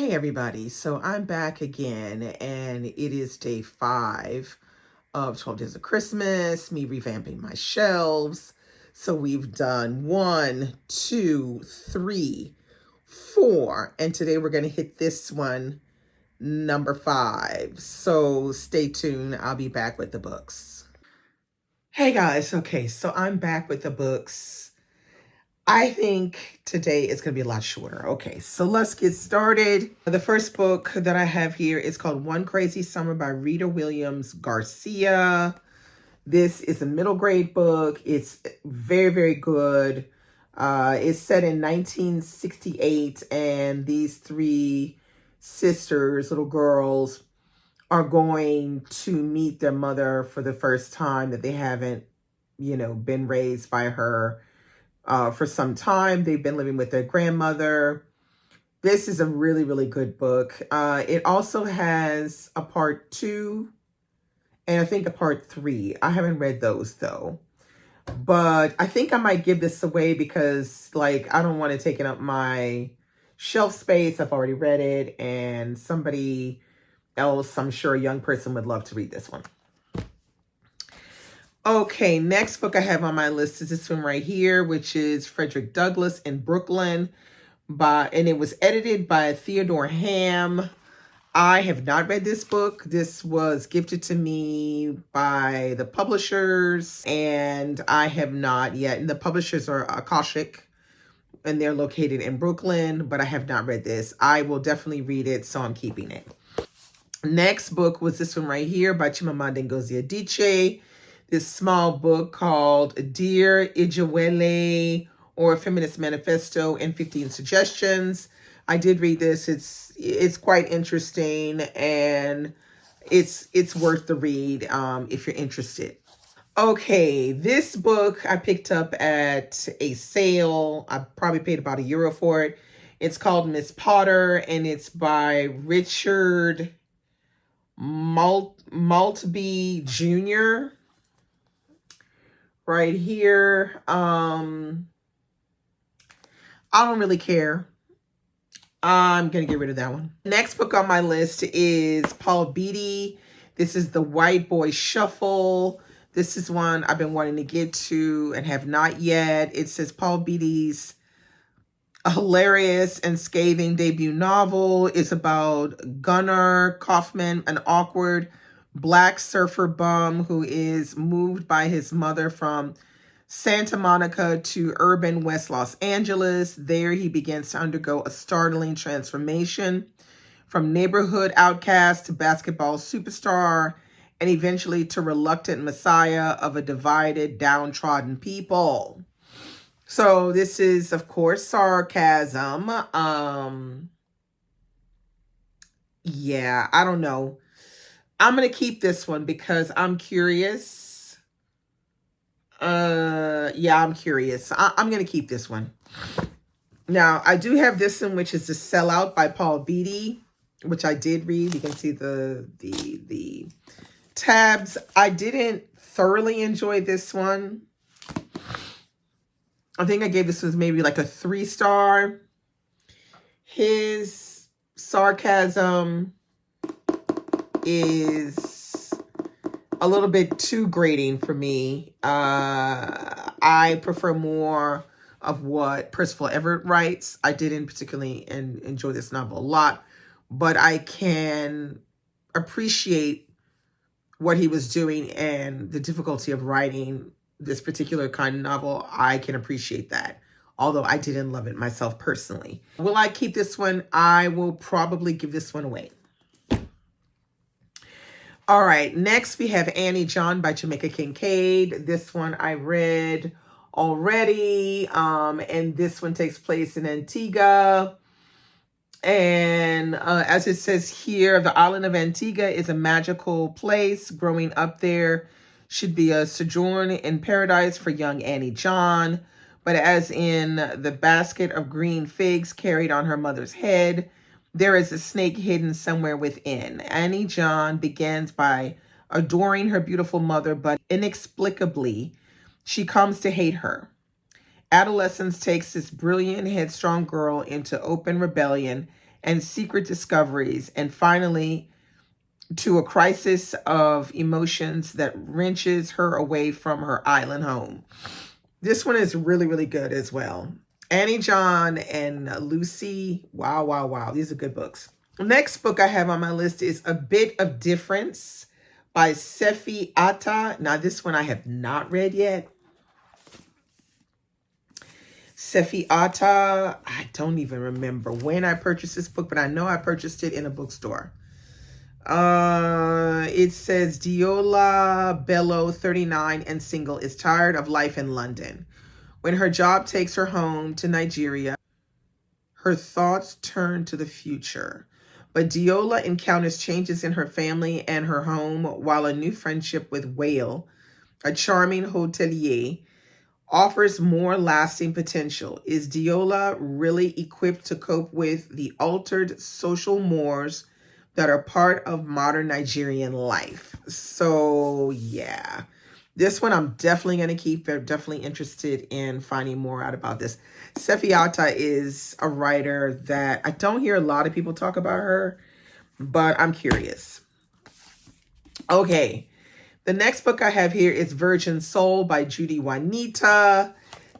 Hey everybody, so I'm back again and it is day 5 of 12 Days of Christmas, me revamping my shelves. So we've done 1, 2, 3, 4, and today we're going to hit this one, number 5. So stay tuned, I'll be back with the books. Hey guys, okay, so I'm back with the books. I think today is going to be a lot shorter. Okay, so let's get started. The first book that I have here is called One Crazy Summer by Rita Williams Garcia. This is a middle grade book. It's very, very good. It's set in 1968, and these 3 sisters, little girls, are going to meet their mother for the first time that they haven't, been raised by her for some time. They've been living with their grandmother. This is a really, really good book. It also has a part 2 and I think a part 3. I haven't read those though. But I think I might give this away because I don't want to take it up my shelf space. I've already read it, and somebody else, I'm sure a young person, would love to read this one. Okay, next book I have on my list is this one right here, which is Frederick Douglass in Brooklyn, and it was edited by Theodore Ham. I have not read this book. This was gifted to me by the publishers, and I have not yet. And the publishers are Akashic, and they're located in Brooklyn, but I have not read this. I will definitely read it, so I'm keeping it. Next book was this one right here by Chimamanda Ngozi Adichie. This small book called Dear Ijewele, or Feminist Manifesto and 15 Suggestions. I did read this. It's quite interesting, and it's worth the read if you're interested. Okay, this book I picked up at a sale. I probably paid about €1 for it. It's called Miss Potter, and it's by Richard Maltby Jr. Right here. I don't really care. I'm going to get rid of that one. Next book on my list is Paul Beatty. This is The White Boy Shuffle. This is one I've been wanting to get to and have not yet. It says Paul Beatty's a hilarious and scathing debut novel. It's about Gunnar Kaufman, an awkward Black surfer bum who is moved by his mother from Santa Monica to urban West Los Angeles. There he begins to undergo a startling transformation from neighborhood outcast to basketball superstar, and eventually to reluctant messiah of a divided, downtrodden people. So this is, of course, sarcasm. Yeah, I don't know. I'm going to keep this one because I'm curious. Yeah, I'm curious. I'm going to keep this one. Now, I do have this one, which is The Sellout by Paul Beatty, which I did read. You can see the tabs. I didn't thoroughly enjoy this one. I think I gave this one maybe like a 3-star. His sarcasm is a little bit too grating for me. I prefer more of what Percival Everett writes. I didn't particularly enjoy this novel a lot, but I can appreciate what he was doing and the difficulty of writing this particular kind of novel. I can appreciate that, although I didn't love it myself personally. Will I keep this one? I will probably give this one away. All right, next we have Annie John by Jamaica Kincaid. This one I read already, and this one takes place in Antigua. And as it says here, the island of Antigua is a magical place. Growing up there should be a sojourn in paradise for young Annie John. But as in the basket of green figs carried on her mother's head, there is a snake hidden somewhere within. Annie John begins by adoring her beautiful mother, but inexplicably, she comes to hate her. Adolescence takes this brilliant, headstrong girl into open rebellion and secret discoveries, and finally to a crisis of emotions that wrenches her away from her island home. This one is really, really good as well. Annie John and Lucy. Wow, wow, wow. These are good books. The next book I have on my list is A Bit of Difference by Sefi Atta. Now, this one I have not read yet. Sefi Atta, I don't even remember when I purchased this book, but I know I purchased it in a bookstore. It says Diola Bello, 39 and single, is tired of life in London. When her job takes her home to Nigeria, her thoughts turn to the future. But Diola encounters changes in her family and her home, while a new friendship with Whale, a charming hotelier, offers more lasting potential. Is Diola really equipped to cope with the altered social mores that are part of modern Nigerian life? So yeah, this one I'm definitely going to keep. I'm definitely interested in finding more out about this. Sefi Atta is a writer that I don't hear a lot of people talk about her, but I'm curious. Okay, the next book I have here is Virgin Soul by Judy Juanita.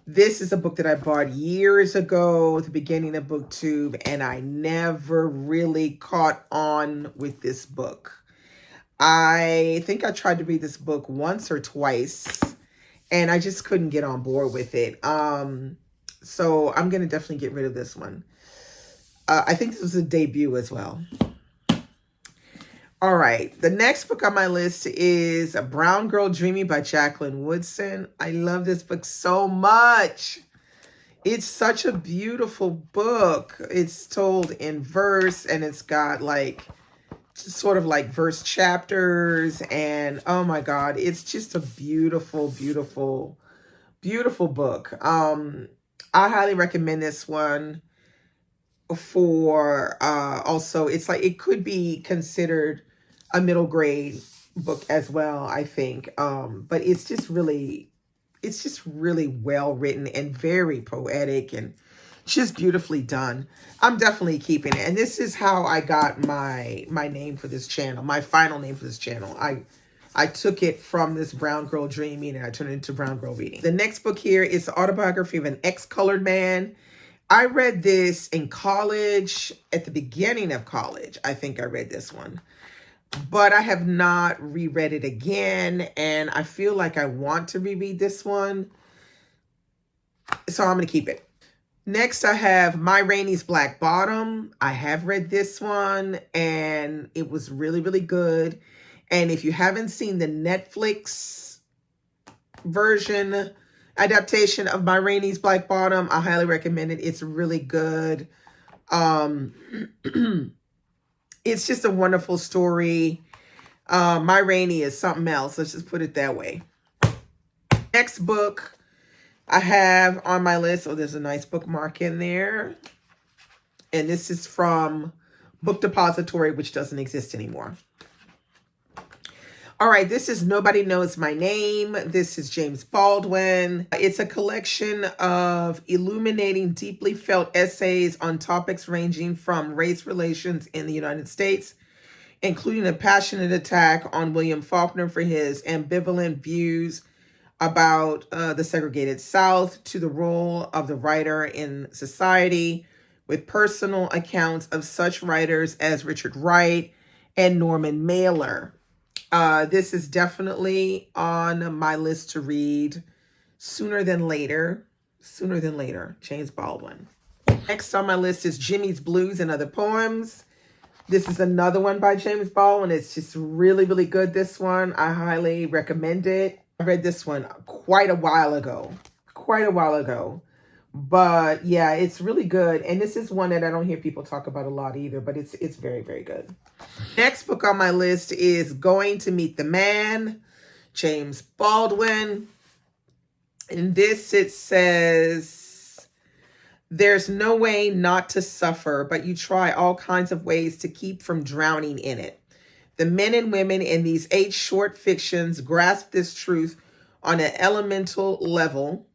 This is a book that I bought years ago at the beginning of BookTube, and I never really caught on with this book. I think I tried to read this book once or twice, and I just couldn't get on board with it. So I'm going to definitely get rid of this one. I think this was a debut as well. All right, the next book on my list is A Brown Girl Dreaming by Jacqueline Woodson. I love this book so much. It's such a beautiful book. It's told in verse, and it's got like sort of like verse chapters, and oh my God, it's just a beautiful, beautiful, beautiful book. I highly recommend this one for also, it's like it could be considered a middle grade book as well, I think. But it's just really well written and very poetic and just beautifully done. I'm definitely keeping it. And this is how I got my name for this channel, my final name for this channel. I took it from this Brown Girl Dreaming and I turned it into Brown Girl Reading. The next book here is the autobiography of an ex-colored man. I read this in college, at the beginning of college. I think I read this one, but I have not reread it again. And I feel like I want to reread this one, so I'm going to keep it. Next, I have Ma Rainey's Black Bottom. I have read this one and it was really, really good. And if you haven't seen the Netflix version adaptation of Ma Rainey's Black Bottom, I highly recommend it. It's really good. It's just a wonderful story. Ma Rainey is something else. Let's just put it that way. Next book I have on my list. Oh, there's a nice bookmark in there. And this is from Book Depository, which doesn't exist anymore. All right, this is Nobody Knows My Name. This is James Baldwin. It's a collection of illuminating, deeply felt essays on topics ranging from race relations in the United States, including a passionate attack on William Faulkner for his ambivalent views about the segregated South, to the role of the writer in society, with personal accounts of such writers as Richard Wright and Norman Mailer. This is definitely on my list to read sooner than later. Sooner than later, James Baldwin. Next on my list is Jimmy's Blues and Other Poems. This is another one by James Baldwin. It's just really, really good, this one. I highly recommend it. I read this one quite a while ago. But yeah, it's really good. And this is one that I don't hear people talk about a lot either, but it's very, very good. Next book on my list is Going to Meet the Man, James Baldwin. In this, it says, there's no way not to suffer, but you try all kinds of ways to keep from drowning in it. The men and women in these 8 short fictions grasp this truth on an elemental level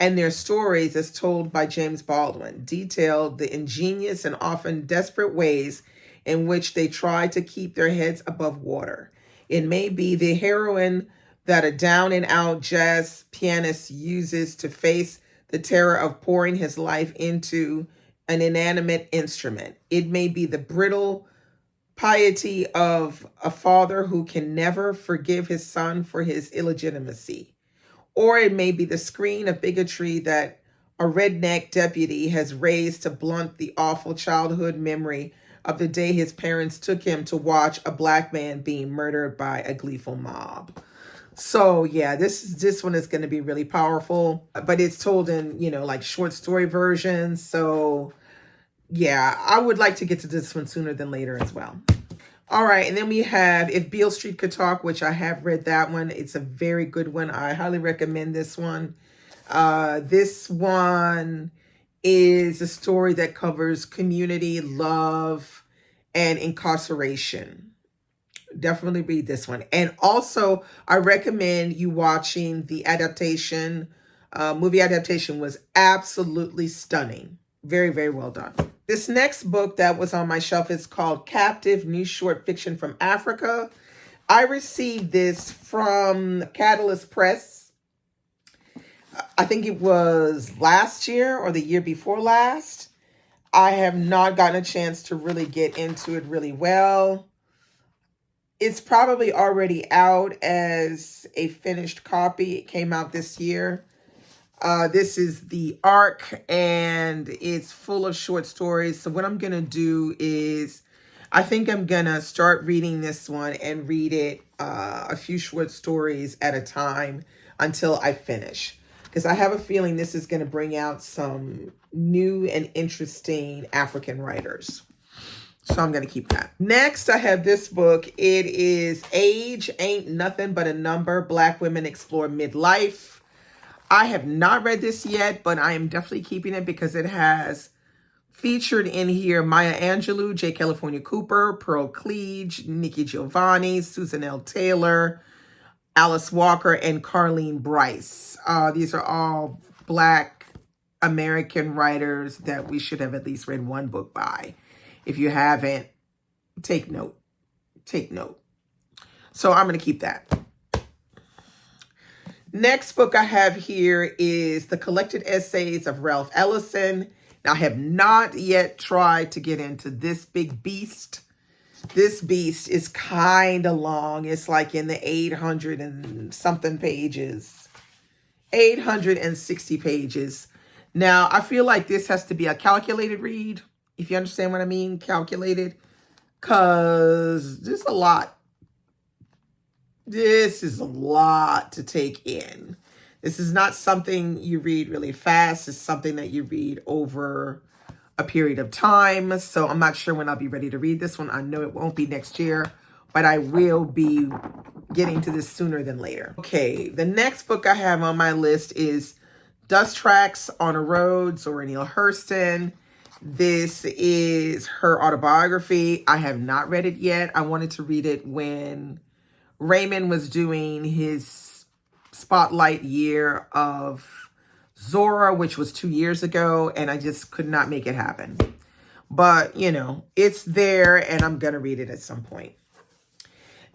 and their stories, as told by James Baldwin, detail the ingenious and often desperate ways in which they try to keep their heads above water. It may be the heroine that a down and out jazz pianist uses to face the terror of pouring his life into an inanimate instrument. It may be the brittle piety of a father who can never forgive his son for his illegitimacy. Or it may be the screen of bigotry that a redneck deputy has raised to blunt the awful childhood memory of the day his parents took him to watch a black man being murdered by a gleeful mob. So yeah, this one is going to be really powerful, but it's told in, like short story versions. So yeah, I would like to get to this one sooner than later as well. All right, and then we have If Beale Street Could Talk, which I have read that one. It's a very good one. I highly recommend this one. This one is a story that covers community, love, and incarceration. Definitely read this one. And also, I recommend you watching the adaptation. Movie adaptation was absolutely stunning. Very, very well done. This next book that was on my shelf is called Captive, New Short Fiction from Africa. I received this from Catalyst Press. I think it was last year or the year before last. I have not gotten a chance to really get into it really well. It's probably already out as a finished copy. It came out this year. This is the ARC, and it's full of short stories. So what I'm going to do is, I think I'm going to start reading this one and read it a few short stories at a time until I finish. Because I have a feeling this is going to bring out some new and interesting African writers. So I'm going to keep that. Next, I have this book. It is Age Ain't Nothing But a Number. Black Women Explore Midlife. I have not read this yet, but I am definitely keeping it because it has featured in here Maya Angelou, J. California Cooper, Pearl Cleage, Nikki Giovanni, Susan L. Taylor, Alice Walker, and Carleen Bryce. These are all Black American writers that we should have at least read one book by. If you haven't, take note. Take note. So I'm going to keep that. Next book I have here is The Collected Essays of Ralph Ellison. Now, I have not yet tried to get into this big beast. This beast is kind of long. It's like in the 800 and something pages. 860 pages. Now, I feel like this has to be a calculated read, if you understand what I mean, calculated, because there's a lot. This is a lot to take in. This is not something you read really fast. It's something that you read over a period of time. So I'm not sure when I'll be ready to read this one. I know it won't be next year, but I will be getting to this sooner than later. Okay, the next book I have on my list is Dust Tracks on a Road, Zora Neale Hurston. This is her autobiography. I have not read it yet. I wanted to read it when Raymond was doing his spotlight year of Zora, which was 2 years ago, and I just could not make it happen. But, it's there, and I'm going to read it at some point.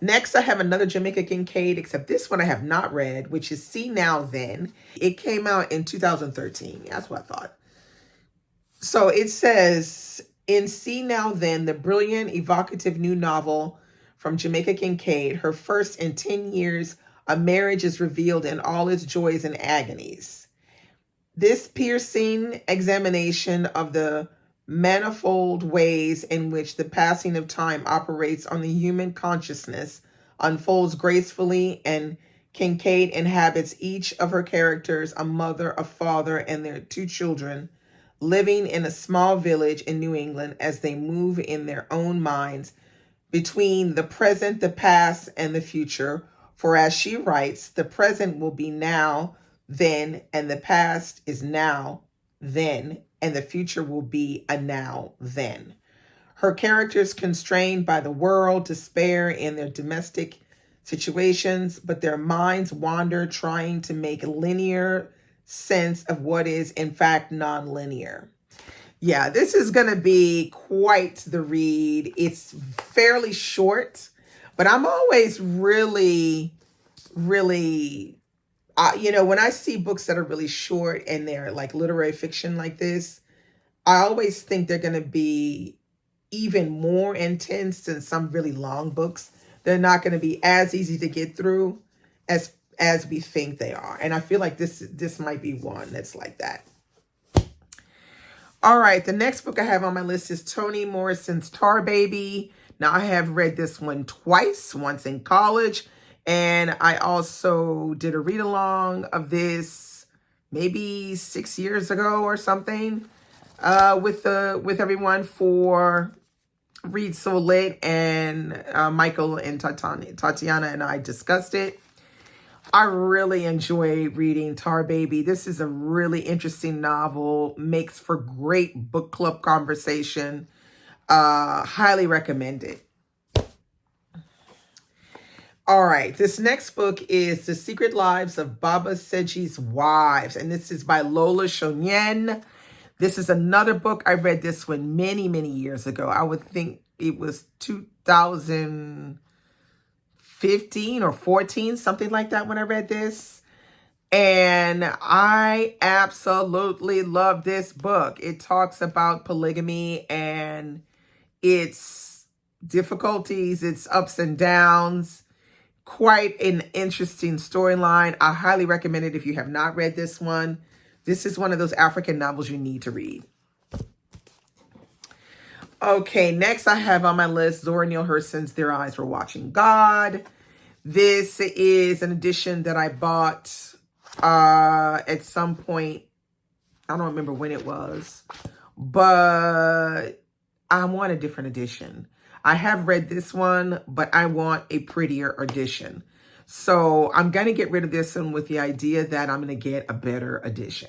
Next, I have another Jamaica Kincaid, except this one I have not read, which is See Now Then. It came out in 2013. That's what I thought. So it says, in See Now Then, the brilliant, evocative new novel from Jamaica Kincaid, her first in 10 years, a marriage is revealed in all its joys and agonies. This piercing examination of the manifold ways in which the passing of time operates on the human consciousness unfolds gracefully, and Kincaid inhabits each of her characters, a mother, a father, and their 2 children, living in a small village in New England as they move in their own minds between the present, the past, and the future. For as she writes, the present will be now, then, and the past is now, then, and the future will be a now, then. Her characters, constrained by the world, despair in their domestic situations, but their minds wander, trying to make linear sense of what is in fact nonlinear. Yeah, this is going to be quite the read. It's fairly short, but I'm always really, really, when I see books that are really short and they're like literary fiction like this, I always think they're going to be even more intense than some really long books. They're not going to be as easy to get through as we think they are. And I feel like this might be one that's like that. All right, the next book I have on my list is Toni Morrison's Tar Baby. Now, I have read this one twice, once in college, and I also did a read-along of this maybe 6 years ago or something with everyone for Read So Lit, and Michael and Tatiana and I discussed it. I really enjoy reading Tar Baby. This is a really interesting novel, makes for great book club conversation. Highly recommend it. All right, this next book is The Secret Lives of Baba Seji's Wives, and this is by Lola Shonen. This is another book. I read this one many, many years ago. I would think it was 2015 or 14, something like that when I read this. And I absolutely love this book. It talks about polygamy and its difficulties, its ups and downs. Quite an interesting storyline. I highly recommend it if you have not read this one. This is one of those African novels you need to read. Okay, next I have on my list Zora Neale Hurston's Their Eyes Were Watching God. This is an edition that I bought at some point. I don't remember when it was, but I want a different edition. I have read this one, but I want a prettier edition. So I'm going to get rid of this one with the idea that I'm going to get a better edition.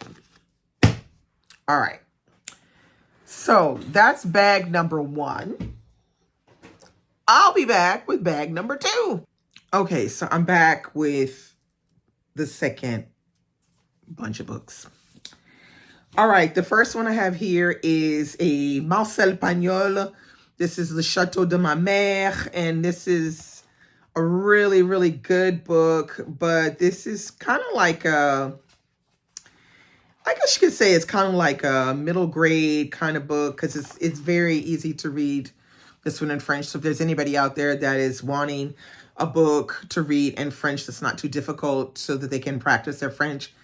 All right. So that's bag number 1. I'll be back with bag number 2. Okay, so I'm back with the second bunch of books. All right, the first one I have here is a Marcel Pagnol. This is Le Chateau de ma Mère, and this is a really, really good book, but this is kind of like I guess you could say it's kind of like a middle grade kind of book because it's very easy to read this one in French. So if there's anybody out there that is wanting a book to read in French that's not too difficult so that they can practice their French,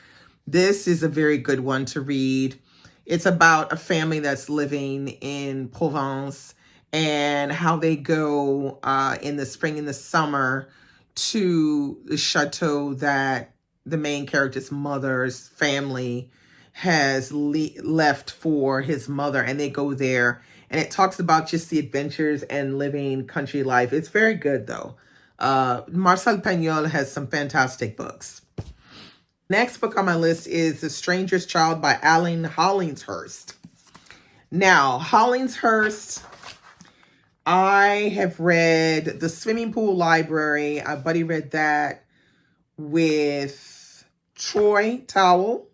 this is a very good one to read. It's about a family that's living in Provence and how they go in the spring and the summer to the chateau that the main character's mother's family has left for his mother, and they go there, and it talks about just the adventures and living country life. It's very good, though. Marcel Pagnol has some fantastic books. Next book on my list is The Stranger's Child by Aline Hollinghurst. Now, Hollinghurst, I have read The Swimming Pool Library. A buddy read that with Troy Towell,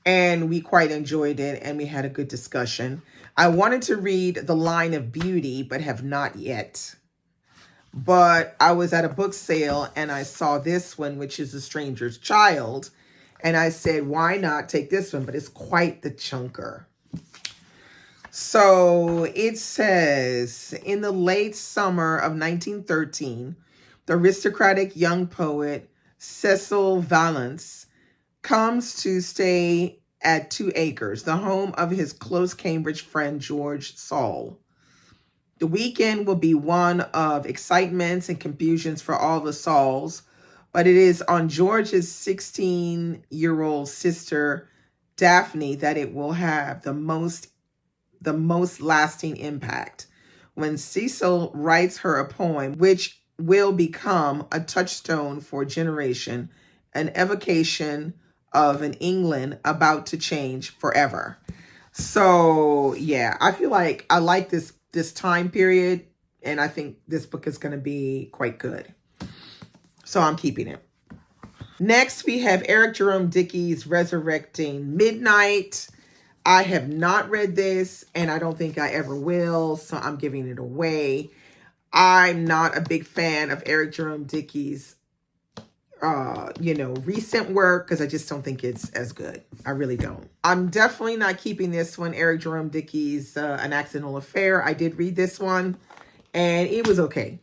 and we quite enjoyed it, and we had a good discussion. I wanted to read The Line of Beauty, but have not yet. But I was at a book sale, and I saw this one, which is The Stranger's Child, and I said, why not take this one? But it's quite the chunker. So it says, in the late summer of 1913, the aristocratic young poet Cecil Valence comes to stay at 2 Acres, the home of his close Cambridge friend George Saul. The weekend will be one of excitements and confusions for all the Sauls, but it is on George's 16-year-old sister, Daphne, that it will have the most lasting impact. When Cecil writes her a poem, which will become a touchstone for a generation, an evocation of an England about to change forever. So yeah, I feel like I like this time period, and I think this book is going to be quite good. So I'm keeping it. Next, we have Eric Jerome Dickey's Resurrecting Midnight. I have not read this, and I don't think I ever will, so I'm giving it away. I'm not a big fan of Eric Jerome Dickey's, recent work, because I just don't think it's as good. I really don't. I'm definitely not keeping this one, Eric Jerome Dickey's An Accidental Affair. I did read this one, and it was okay.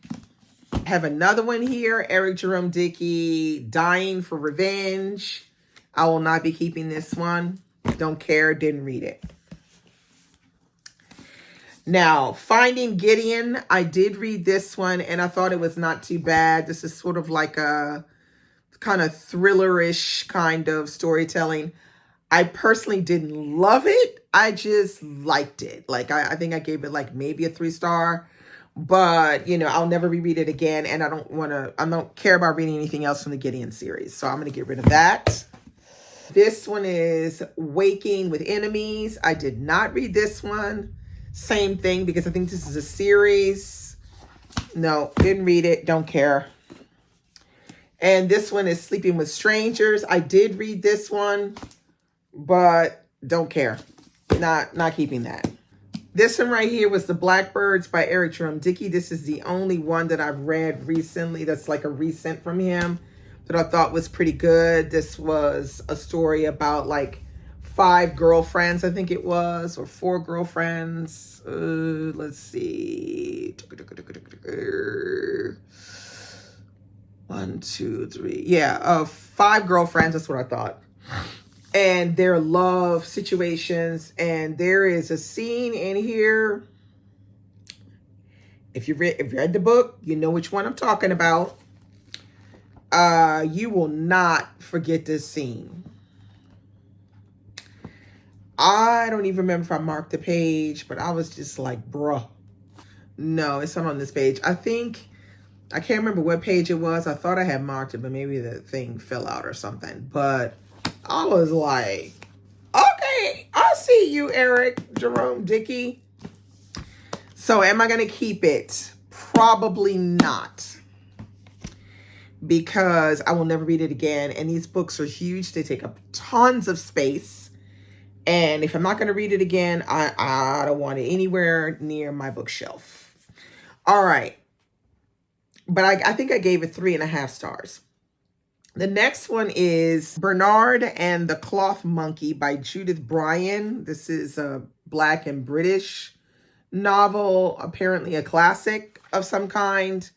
I have another one here, Eric Jerome Dickey, Dying for Revenge. I will not be keeping this one. Don't care, didn't read it. Now, Finding Gideon, I did read this one, and I thought it was not too bad. This is sort of like a kind of thriller-ish kind of storytelling. I personally didn't love it. I just liked it. Like, I think I gave it like maybe a 3-star. But, I'll never reread it again, and I don't care about reading anything else from the Gideon series. So I'm going to get rid of that. This one is Waking with Enemies. I did not read this one. Same thing, because I think this is a series. No, didn't read it. Don't care. And this one is Sleeping with Strangers. I did read this one, but don't care. Not keeping that. This one right here was The Blackbirds by Eric Jerome Dickey. This is the only one that I've read recently that's like a recent from him that I thought was pretty good. This was a story about like 5 girlfriends, I think it was, or 4 girlfriends. Let's see. 1, 2, 3. Yeah, 5 girlfriends. That's what I thought. And their love situations. And there is a scene in here. If you read the book, you know which one I'm talking about. You will not forget this scene. I don't even remember if I marked the page, but I was just like, bruh. No, it's not on this page. I can't remember what page it was. I thought I had marked it, but maybe the thing fell out or something. But I was like, okay, I see you, Eric Jerome Dickey. So am I going to keep it? Probably not. Because I will never read it again. And these books are huge. They take up tons of space. And if I'm not going to read it again, I don't want it anywhere near my bookshelf. All right. But I think I gave it 3.5 stars. The next one is Bernard and the Cloth Monkey by Judith Bryan. This is a Black and British novel, apparently a classic of some kind.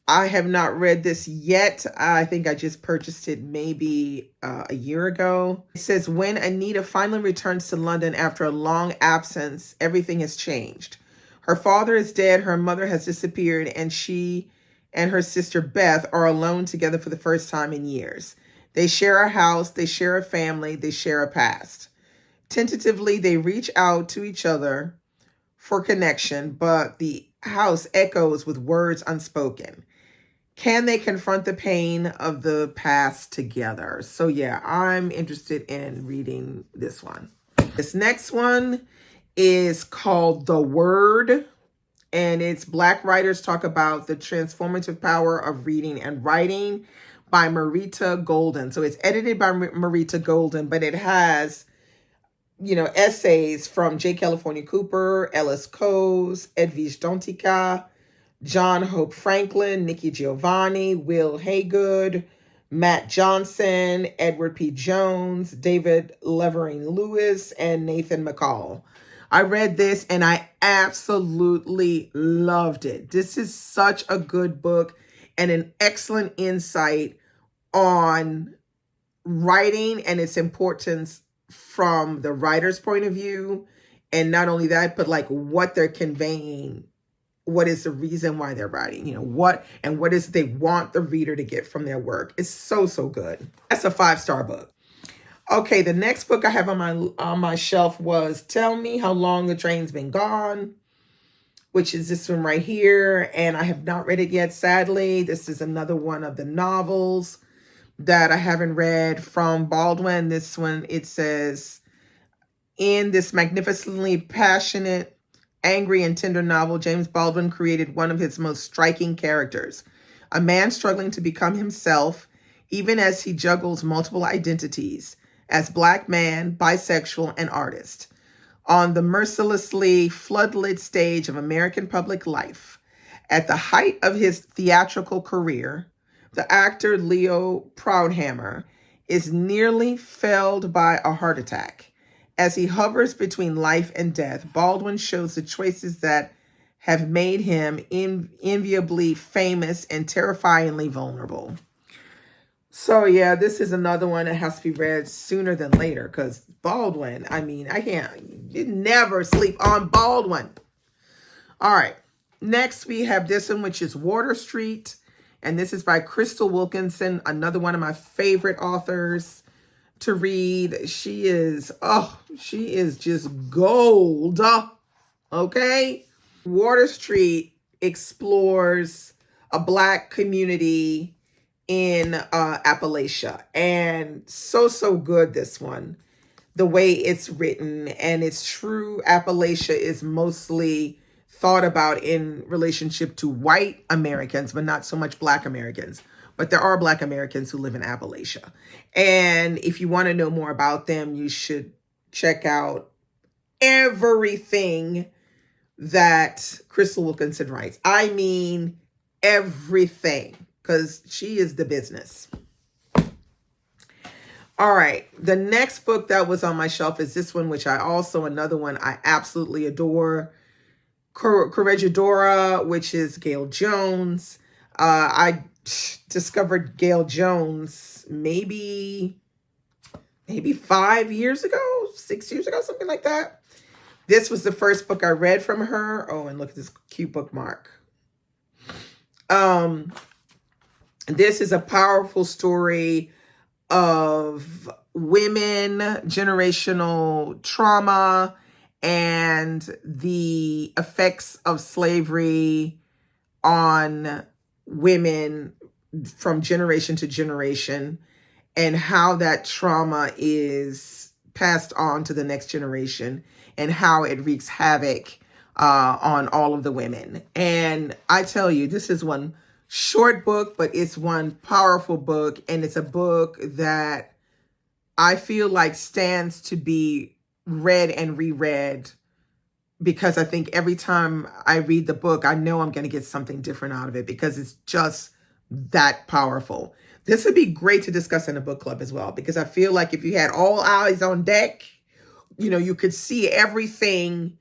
I have not read this yet. I think I just purchased it maybe a year ago. It says, when Anita finally returns to London after a long absence, everything has changed. Her father is dead, her mother has disappeared, and she and her sister Beth are alone together for the first time in years. They share a house, they share a family, they share a past. Tentatively, they reach out to each other for connection, but the house echoes with words unspoken. Can they confront the pain of the past together? So yeah, I'm interested in reading this one. This next one is called The Word. And it's Black writers talk about the transformative power of reading and writing by Marita Golden. So it's edited by Marita Golden, but it has, essays from J. California Cooper, Ellis Coase, Edwige Dontica, John Hope Franklin, Nikki Giovanni, Will Haygood, Matt Johnson, Edward P. Jones, David Levering Lewis, and Nathan McCall. I read this and I absolutely loved it. This is such a good book and an excellent insight on writing and its importance from the writer's point of view. And not only that, but like what they're conveying. What is the reason why they're writing? What is they want the reader to get from their work. It's so, so good. That's a 5-star book. Okay, the next book I have on my shelf was Tell Me How Long the Train's Been Gone, which is this one right here. And I have not read it yet, sadly. This is another one of the novels that I haven't read from Baldwin. This one, it says, in this magnificently passionate, angry, and tender novel, James Baldwin created one of his most striking characters, a man struggling to become himself even as he juggles multiple identities as Black man, bisexual, and artist. On the mercilessly floodlit stage of American public life, at the height of his theatrical career, the actor Leo Proudhammer is nearly felled by a heart attack. As he hovers between life and death, Baldwin shows the choices that have made him enviably famous and terrifyingly vulnerable. So yeah, this is another one that has to be read sooner than later because Baldwin, I mean, you never sleep on Baldwin. All right, next we have this one, which is Water Street. And this is by Crystal Wilkinson, another one of my favorite authors to read. She is just gold. Okay? Water Street explores a Black community in Appalachia. And so good, this one. The way it's written, and it's true. Appalachia is mostly thought about in relationship to white Americans, but not so much Black Americans. But there are Black Americans who live in Appalachia. And if you want to know more about them, you should check out everything that Crystal Wilkinson writes. I mean, everything, because she is the business. All right, the next book that was on my shelf is this one, which another one I absolutely adore. Corregidora, which is Gail Jones. I discovered Gail Jones maybe 5 years ago, 6 years ago, something like that. This was the first book I read from her. Oh, and look at this cute bookmark. This is a powerful story of women, generational trauma, and the effects of slavery on women from generation to generation, and how that trauma is passed on to the next generation, and how it wreaks havoc on all of the women. And I tell you, this is one short book, but it's one powerful book, and it's a book that I feel like stands to be read and reread, because I think every time I read the book, I know I'm going to get something different out of it because it's just that powerful. This would be great to discuss in a book club as well, because I feel like if you had all eyes on deck, you could see everything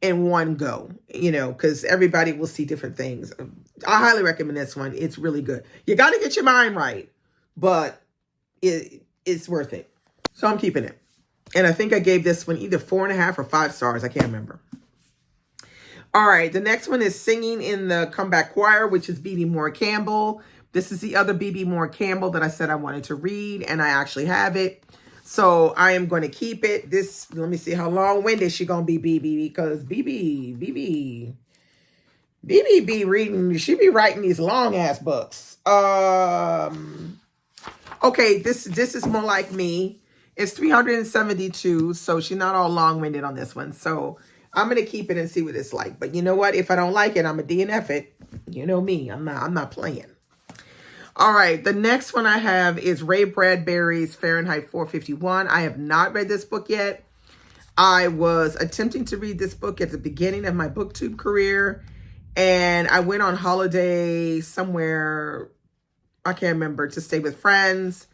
in one go, because everybody will see different things. I highly recommend this one. It's really good. You got to get your mind right, but it's worth it. So I'm keeping it. And I think I gave this one either 4.5 or 5 stars. I can't remember. All right. The next one is Singing in the Comeback Choir, which is B.B. Moore Campbell. This is the other B.B. Moore Campbell that I said I wanted to read, and I actually have it. So I am going to keep it. Let me see how long-winded she going to be, BB, because BB be reading, she be writing these long-ass books. Okay, this is more like me. It's 372, so she's not all long-winded on this one. So I'm going to keep it and see what it's like. But you know what? If I don't like it, I'm a DNF it. You know me. I'm not playing. All right, the next one I have is Ray Bradbury's Fahrenheit 451. I have not read this book yet. I was attempting to read this book at the beginning of my BookTube career, and I went on holiday somewhere, I can't remember, to stay with friends,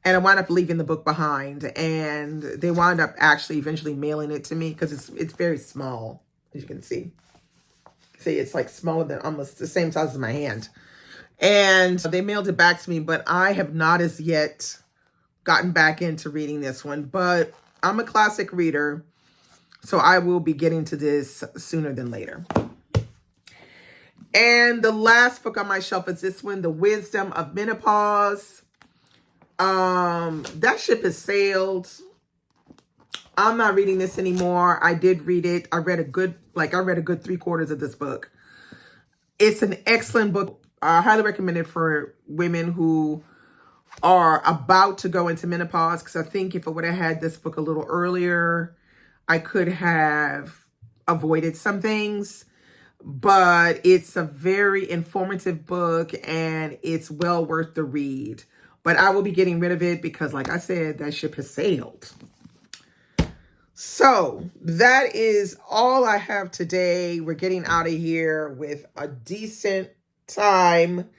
and I wound up leaving the book behind, and they wound up actually eventually mailing it to me because it's very small, as you can see. See, it's like smaller than almost the same size as my hand. And they mailed it back to me, but I have not as yet gotten back into reading this one. But I'm a classic reader, so I will be getting to this sooner than later. And the last book on my shelf is this one, The Wisdom of Menopause. That ship has sailed. I'm not reading this anymore. I did read it. I read a good 3/4 of this book. It's an excellent book. I highly recommend it for women who are about to go into menopause, because I think if I would have had this book a little earlier, I could have avoided some things. But it's a very informative book, and it's well worth the read. But I will be getting rid of it because, like I said, that ship has sailed. So that is all I have today. We're getting out of here with a decent time.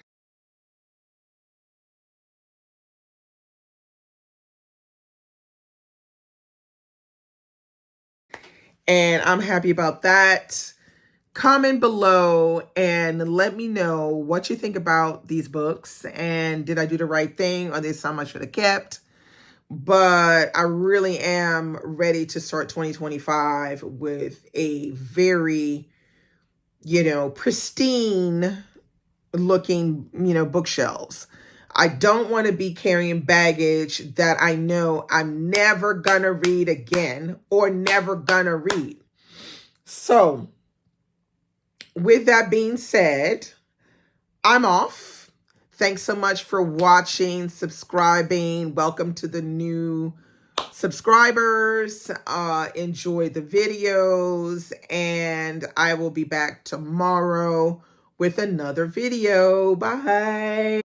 And I'm happy about that. Comment below and let me know what you think about these books. And did I do the right thing? Are there some I should have kept? But I really am ready to start 2025 with a very, pristine looking, bookshelves. I don't want to be carrying baggage that I know I'm never gonna read again or never gonna read. So, with that being said, I'm off. Thanks so much for watching, subscribing. Welcome to the new subscribers. Enjoy the videos, and I will be back tomorrow with another video. Bye.